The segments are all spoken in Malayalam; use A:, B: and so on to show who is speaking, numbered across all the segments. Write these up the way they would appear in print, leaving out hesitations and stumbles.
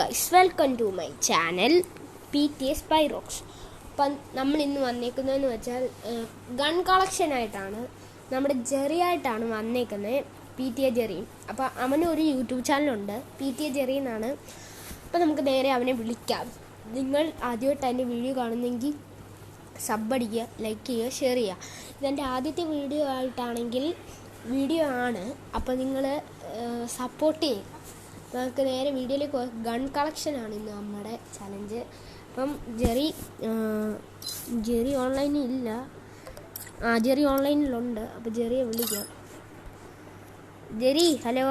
A: Guys, welcome to my channel PTS പൈറോക്സ്. അപ്പം നമ്മൾ ഇന്ന് വന്നേക്കുന്നതെന്ന് വെച്ചാൽ ഗൺ കളക്ഷനായിട്ടാണ്. നമ്മുടെ ജെറിയായിട്ടാണ് വന്നേക്കുന്നത്, PTA ജെറി. അപ്പോൾ അവന് ഒരു യൂട്യൂബ് ചാനലുണ്ട്, PTA ജെറി എന്നാണ്. അപ്പോൾ നമുക്ക് നേരെ അവനെ വിളിക്കാം. നിങ്ങൾ ആദ്യമായിട്ട് അതിൻ്റെ വീഡിയോ കാണുന്നെങ്കിൽ സബ് അടിക്കുക, ലൈക്ക് ചെയ്യുക, ഷെയർ ചെയ്യുക. ഇതെൻ്റെ ആദ്യത്തെ വീഡിയോ ആയിട്ടാണെങ്കിൽ വീഡിയോ ആണ്, അപ്പോൾ നിങ്ങൾ സപ്പോർട്ട് ചെയ്യുക. നമുക്ക് നേരെ വീഡിയോയിലേക്ക്. ഗൺ കളക്ഷനാണ് ഇന്ന് നമ്മുടെ ചലഞ്ച്. അപ്പം ജെറി ഓൺലൈനിൽ ഇല്ല. ജെറി ഓൺലൈനിലുണ്ട്, അപ്പോൾ ജെറിയെ വിളിക്കാം. Jerry, hello.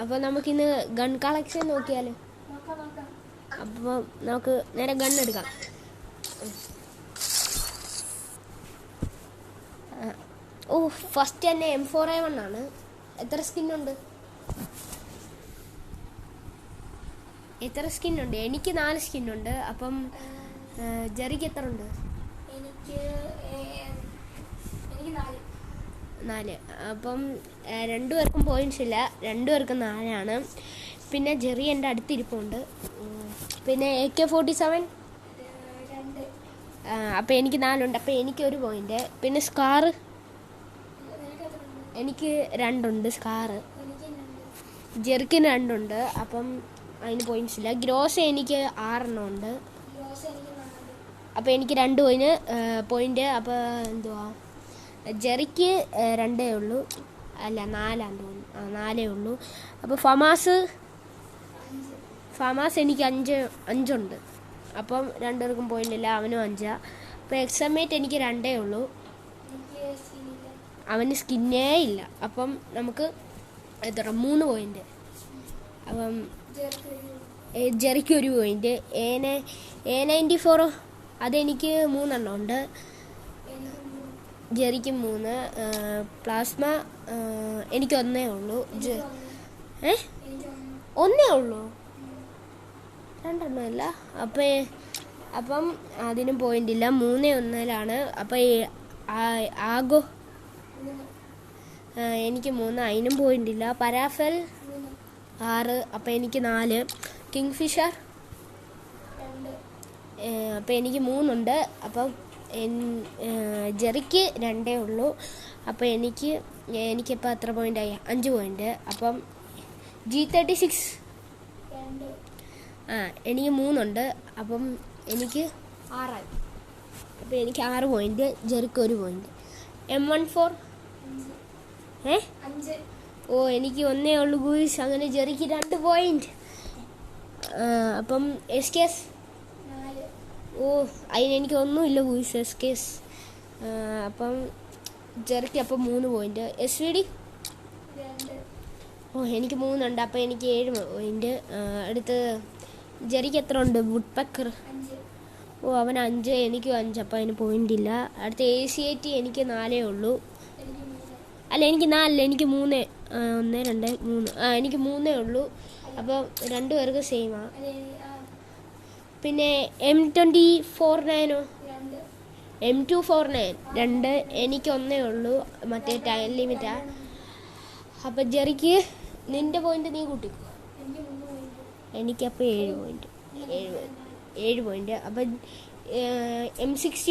A: അപ്പോൾ നമുക്കിന്ന് ഗൺ കളക്ഷൻ നോക്കിയാലോ? അപ്പോൾ നമുക്ക് നേരെ ഗൺ എടുക്കാം. ഫസ്റ്റ് തന്നെ M4A1 ആണ്. എത്ര സ്കിന്നുണ്ട്? എനിക്ക് 4 സ്കിന്നുണ്ട്. അപ്പം ജെറിക്ക് എത്ര ഉണ്ട്?
B: എനിക്ക് 4.
A: അപ്പം രണ്ടുപേർക്കും പോയിന്റ്സ് ഇല്ല, രണ്ടുപേർക്കും 4 പിന്നെ ജെറി എൻ്റെ അടുത്തിരിപ്പുണ്ട്. പിന്നെ AK-47
B: 2.
A: അപ്പം എനിക്ക് 4 ഉണ്ട്, അപ്പം എനിക്ക് 1 പോയിന്റ്. പിന്നെ സ്കാറ് എനിക്ക് 2 ഉണ്ട്. സ്കാറ് ജെറിക്കിന് 2 ഉണ്ട്, അപ്പം അതിന് പോയിന്റ്സ് ഇല്ല. ഗ്രോസ് എനിക്ക് 6 ഉണ്ട്, അപ്പോൾ എനിക്ക് 2 പോയിന്റ്. അപ്പോൾ എന്തുവാ, ജെറിക്ക് 2 ഉള്ളൂ, അല്ല 4 തോന്നുന്നു, 4 ഉള്ളൂ. അപ്പോൾ ഫമാസ് എനിക്ക് 5 ഉണ്ട്, അപ്പം രണ്ടുപേർക്കും പോയിന്റ് ഇല്ല, അവനും 5. അപ്പോൾ എക്സമേറ്റ് എനിക്ക് 2 ഉള്ളൂ, അവന് സ്കിന്നേ ഇല്ല. അപ്പം നമുക്ക് എത്ര 3 പോയിന്റ്. അപ്പം ജെറിക്ക് 1 പോയിന്റ്. A94 അതെനിക്ക് 3 ഉണ്ട്, ജെറിക്ക് 3. പ്ലാസ്മ എനിക്ക് 1 ഉള്ളൂ. 1 ഉള്ളൂ, 2 അല്ല. അപ്പം അതിനും പോയിന്റ് ഇല്ല, 3-1. അപ്പം ആഗോ എനിക്ക് 3, അതിനും പോയിന്റ് ഇല്ല. പരാഫൽ 6, അപ്പം എനിക്ക് 4. കിങ് ഫിഷർ
B: 2,
A: അപ്പം എനിക്ക് 3 ഉണ്ട്. അപ്പം ജെറിക്ക് 2 ഉള്ളൂ. അപ്പം എനിക്കിപ്പോൾ എത്ര പോയിൻ്റായി? 5 പോയിന്റ്. അപ്പം G36
B: 2,
A: എനിക്ക് 3 ഉണ്ട്, അപ്പം എനിക്ക് 6 അപ്പം എനിക്ക് 6 പോയിന്റ്, ജെറിക്ക് 1 പോയിന്റ്. M14
B: 5.
A: എനിക്ക് 1 ഉള്ളൂ ഗൂയിസ്, അങ്ങനെ ജെറിക്ക് 2 പോയിന്റ്. അപ്പം SKS
B: 4.
A: അതിനെനിക്ക് ഒന്നുമില്ല ഗൂയിസ്, SKS. അപ്പം ജെറിക്ക് അപ്പം 3 പോയിന്റ്. SVD
B: 2.
A: എനിക്ക് 3 ഉണ്ട്, അപ്പം എനിക്ക് 7 പോയിന്റ്. അടുത്ത് ജെറിക്ക് എത്ര ഉണ്ട്? വുഡ്പെക്കർ
B: 5.
A: അവൻ 5, എനിക്കും 5, അപ്പം അതിന് പോയിന്റ് ഇല്ല. അടുത്ത് AC-AT എനിക്ക് 4 ഉള്ളൂ, അല്ല എനിക്ക് 4, എനിക്ക് 3. 1 2 3, എനിക്ക് 3 ഉള്ളൂ. അപ്പോൾ 2 പേർക്ക് സെയിമാണ്. പിന്നെ M249 M249 2, എനിക്ക് 1 ഉള്ളൂ, മറ്റേ ടൈം ലിമിറ്റാ. അപ്പം ജെറിക്ക് നിൻ്റെ പോയിന്റ് നീ കൂട്ടിക്കോ. എനിക്കപ്പോൾ 7 പോയിന്റ്. അപ്പം M60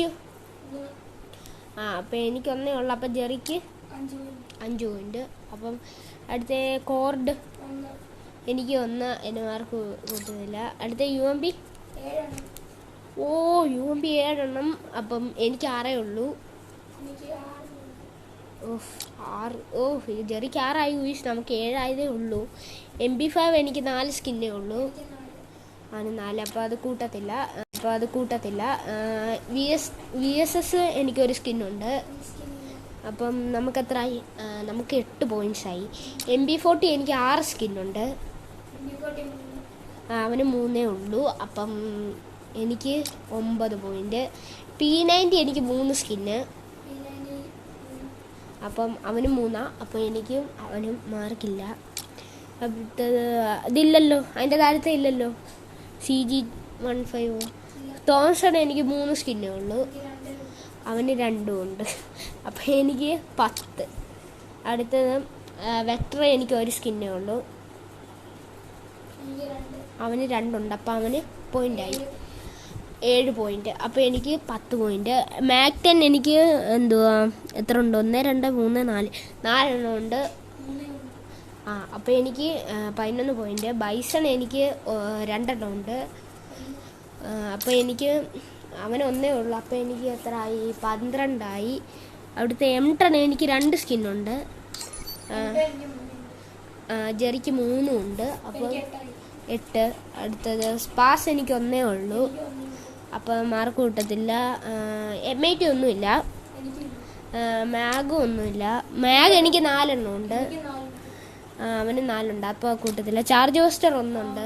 A: അപ്പം എനിക്ക് 1 ഉള്ളു, അപ്പം ജെറിക്ക് 5 പോയിന്റ്. അപ്പം അടുത്ത കോർഡ് എനിക്ക് 1, എൻ്റെ മാർക്ക് കൂട്ടുന്നില്ല. അടുത്ത UMP UMP 7. അപ്പം എനിക്ക് 6 ഉള്ളൂ. ജെറിക്ക് 6 ആയി ഗൂയിസ്, നമുക്ക് 7 ആയതേ ഉള്ളൂ. MP5 എനിക്ക് 4 സ്കിന്നേ ഉള്ളൂ, ആണ് 4, അപ്പോൾ അത് കൂട്ടത്തില്ല. VSS എനിക്ക് 1 സ്കിന്നുണ്ട്. അപ്പം നമുക്ക് എത്രയായി? നമുക്ക് 8 പോയിന്റ്സ് ആയി. MP40 എനിക്ക് 6 സ്കിന്നുണ്ട്, അവന് 3 ഉള്ളൂ, അപ്പം എനിക്ക് 9 പോയിന്റ്. P90 എനിക്ക് 3 സ്കിന്ന്, അപ്പം അവന് 3, അപ്പം അവനും മാർക്കില്ല. ഇതില്ലല്ലോ, അതിൻ്റെ താഴത്തെ ഇല്ലല്ലോ. CG15 തോമസൺ എനിക്ക് 3 സ്കിന്നേ ഉള്ളൂ, അവന് 2 ഉണ്ട്, അപ്പം എനിക്ക് 10. അടുത്തത് വെക്ടർ എനിക്ക് 1 സ്കിന്നേ ഉള്ളൂ,
B: എനിക്ക് 2.
A: അവന് 2 ഉണ്ട്. അപ്പം അവന് പോയിൻ്റായി 7 പോയിൻ്റ്. അപ്പോൾ എനിക്ക് 10 പോയിൻ്റ്. മാക് 10 എനിക്ക് എന്തുവാ എത്ര ഉണ്ട്? 1 2 3 4 4 ഉണ്ട്.
B: 3
A: അപ്പോൾ എനിക്ക് 11 പോയിൻ്റ്. ബൈസൺ എനിക്ക് 2 ഉണ്ട്. അപ്പോൾ എനിക്ക് അവന് 1 ഉള്ളു. അപ്പോൾ എനിക്ക് എത്ര ആയി? 12 ആയി. അവിടുത്തെ M10 എനിക്ക് 2 സ്കിന്നുണ്ട്. ജെറിക്ക് 3 ഉണ്ട്. അപ്പോൾ 8. അടുത്തത് സ്പാസ് എനിക്ക് 1 ഉള്ളൂ. അപ്പോൾ മാർക്ക് കിട്ടത്തില്ല. M80 ഒന്നുമില്ല. മാഗും ഒന്നുമില്ല. മാഗ് എനിക്ക് 4 ഉണ്ട്. അവന് 4 ഉണ്ട്. അപ്പോൾ കൂട്ടത്തില്ല. ചാർജ് ഹോസ്റ്റർ 1 ഉണ്ട്.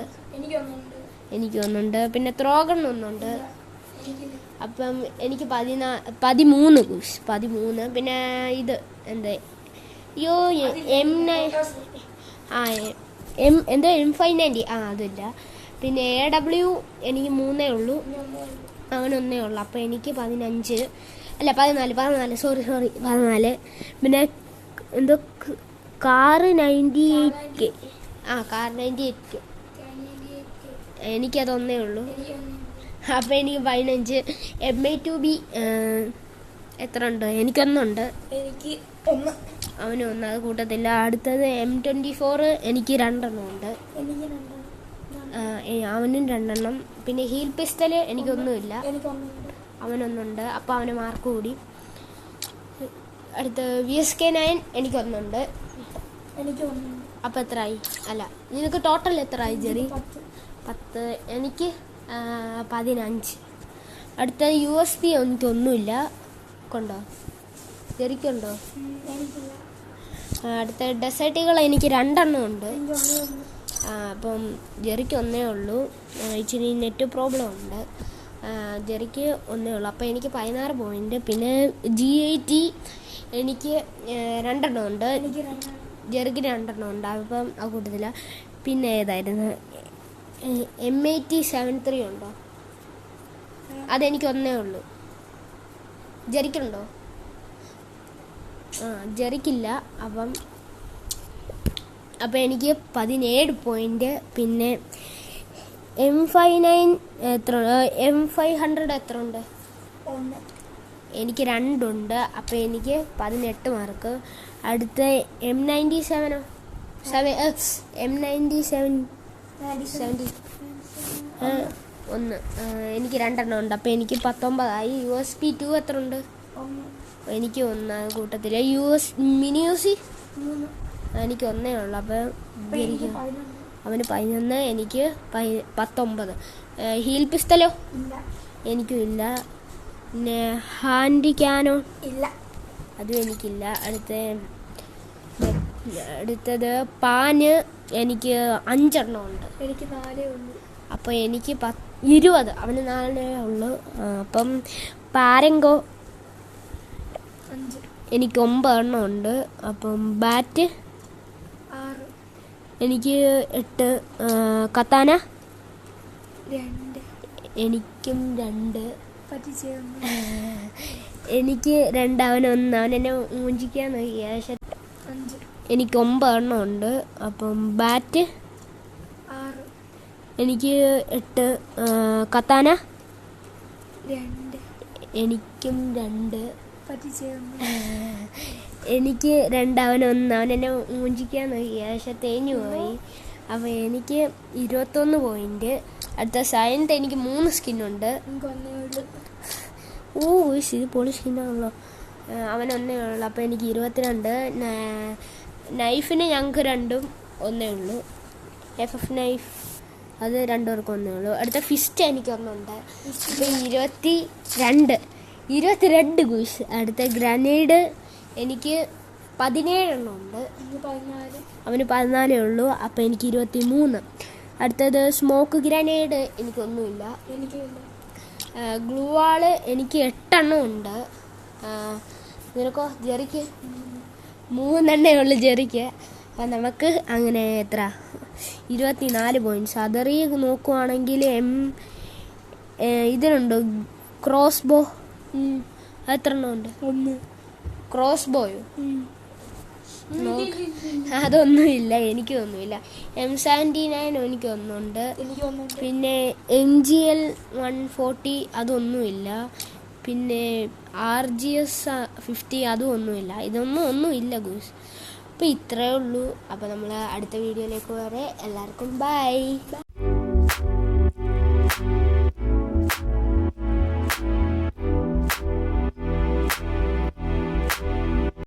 A: എനിക്ക് 1 ഉണ്ട്. പിന്നെ ത്രോഗൺ 1 ഉണ്ട്. അപ്പം എനിക്ക് 13 ഗൂസ് 13. പിന്നെ ഇത് എന്താ M9 എന്താ M590 അതില്ല. പിന്നെ AW എനിക്ക് 3 ഉള്ളൂ. അവന് 1 ഉള്ളു. അപ്പോൾ എനിക്ക് 15 അല്ല 14 സോറി 14. പിന്നെ എന്തോ കാറ് 98K. കാർ 98K എനിക്കത് 1 ഉള്ളൂ. അപ്പോൾ എനിക്ക് 15. MA2B എത്ര ഉണ്ട്? എനിക്കൊന്നുണ്ട്.
B: എനിക്ക് 1.
A: അവന് 1. അത് കൂട്ടത്തില്ല. അടുത്തത് M24 എനിക്ക് 2 ഉണ്ട്.
B: എനിക്ക് 2.
A: അവനും 2. പിന്നെ ഹീൽ പിസ്റ്റല് എനിക്കൊന്നുമില്ല.
B: എനിക്ക് 1 ഉണ്ട്.
A: അവനൊന്നുണ്ട്. അപ്പോൾ അവന് മാർക്ക് കൂടി. അടുത്ത VSK9 എനിക്ക് 1 ഉണ്ട്.
B: എനിക്ക് 1 ഉണ്ട്.
A: അപ്പോൾ എത്രയായി? അല്ല നിനക്ക് ടോട്ടൽ എത്രയായി ജെറി? 10. എനിക്ക് 15. അടുത്ത USB എനിക്കൊന്നുമില്ല. കൊണ്ടോ? ജെറിക്കുണ്ടോ?
B: എനിക്കില്ല.
A: അടുത്ത ഡെസേർട്ടുകൾ എനിക്ക് 2 ഉണ്ട്.
B: എനിക്ക് 1 ഉണ്ട്.
A: അപ്പം ജെറിക്ക് 1 ഉള്ളൂ. ഇച്ചിരി നെറ്റ് പ്രോബ്ലം ഉണ്ട്. ജെറിക്ക് 1 ഉള്ളൂ. അപ്പോൾ എനിക്ക് 16 പോയിൻ്റ്. പിന്നെ G80 എനിക്ക് 2 ഉണ്ട്.
B: എനിക്ക് 2.
A: ജെറിക്ക് 2 ഉണ്ട്. അപ്പം ആ കൂട്ടത്തില്ല. പിന്നെ ഏതായിരുന്നു? M8073 ഉണ്ടോ? അതെനിക്ക് 1 ഉള്ളൂ. ജെറിക്കുണ്ടോ? ജെറിക്കില്ല. അപ്പം എനിക്ക് 17 പോയിൻ്റ്. പിന്നെ M59 എത്ര? M500 എത്ര ഉണ്ട്?
B: 1.
A: എനിക്ക് 2 ഉണ്ട്. അപ്പോൾ എനിക്ക് 18 മാർക്ക്. അടുത്ത M97 M97 1 എനിക്ക് 2 ഉണ്ട്. അപ്പോൾ എനിക്ക് 19 ആയി. USB2 എത്ര ഉണ്ട്?
B: 1.
A: എനിക്ക് 1 കൂട്ടത്തില്ല. Mini UC
B: 3.
A: എനിക്ക് 1 ഉള്ളു. അപ്പോൾ
B: എനിക്ക് 11.
A: അവന് 11. എനിക്ക് 19. ഹീൽ പിസ്റ്റലോ?
B: ഇല്ല.
A: എനിക്കും ഇല്ല. പിന്നെ ഹാൻഡി ക്യാനോ?
B: ഇല്ല.
A: അതും എനിക്കില്ല. അടുത്തത് പാന് എനിക്ക് 5 ഉണ്ട്.
B: എനിക്ക് 4 ഉണ്ട്.
A: അപ്പോൾ എനിക്ക് 20. അവന് 4 ഉള്ളു. അപ്പം പാരങ്കോ
B: 5.
A: എനിക്ക് 9 ഉണ്ട്. അപ്പം ബാറ്റ്
B: 6.
A: എനിക്ക് 8. കത്താന
B: 2.
A: എനിക്കും 2.
B: പറ്റിച്ചേർന്നു.
A: എനിക്ക് 2. അവനൊന്ന്. അവനെന്നെ മൂഞ്ചിക്കാൻ നോക്കിയ.
B: 5.
A: എനിക്ക് 9 ഉണ്ട്. അപ്പം ബാറ്റ്
B: 6.
A: എനിക്ക് 8. കത്താന
B: 2.
A: എനിക്കും 2.
B: പറ്റിച്ചേർന്നു.
A: എനിക്ക് 2. അവനൊന്ന്. അവനെന്നെ മൂഞ്ചിക്കാൻ നോക്കിയ. പക്ഷെ തേഞ്ഞു പോയി. അപ്പോൾ എനിക്ക് 21 പോയിൻ്റ്. അടുത്ത സയൻത്ത് എനിക്ക് 3 സ്കിന്നുണ്ട്.
B: എനിക്ക് 1 ഉള്ളൂ.
A: ഇത് പൊളി സ്കിന്നാണല്ലോ. അവൻ 1 ഉള്ളു. അപ്പോൾ എനിക്ക് 22. നൈഫിന് ഞങ്ങൾക്ക് 2ഉം 1 ഉള്ളൂ. FF നൈഫ് അത് 2 പേർക്കും 1 ഉള്ളൂ. അടുത്ത ഫിസ്റ്റ് എനിക്ക് 1 ഉണ്ട്. അപ്പോൾ 22 ഗൂസ്. അടുത്ത ഗ്രനേഡ് എനിക്ക് 17 ഉണ്ട്.
B: എനിക്ക് 14.
A: അവന് 14 ഉള്ളൂ. അപ്പോൾ എനിക്ക് 23. അടുത്തത് സ്മോക്ക് ഗ്രനേഡ് എനിക്കൊന്നുമില്ല.
B: എനിക്കില്ല.
A: ഗ്ലൂ വാള് എനിക്ക് 8 ഉണ്ട്. നിനക്കോ? ജെറിക്ക് 3 ഉള്ളു ജെറിക്ക്. അപ്പം നമുക്ക് അങ്ങനെ എത്ര 24 പോയിൻറ്റ്സ്. അതറി നോക്കുവാണെങ്കിൽ ഇതിനുണ്ട് ക്രോസ് ബോ. എത്ര ഉണ്ട്?
B: 1.
A: ക്രോസ് ബോയോ അതൊന്നുമില്ല, എനിക്കൊന്നുമില്ല. M79 എനിക്കൊന്നുണ്ട്.
B: എനിക്കൊന്നുണ്ട്.
A: പിന്നെ MGL 140 അതൊന്നുമില്ല. പിന്നെ RGS 50 അതും ഒന്നുമില്ല. ഒന്നുമില്ല ഗൂസ്. അപ്പോൾ ഇത്രയേ ഉള്ളൂ. അപ്പോൾ നമ്മൾ അടുത്ത വീഡിയോയിലേക്ക് വരെ എല്ലാവർക്കും ബൈ.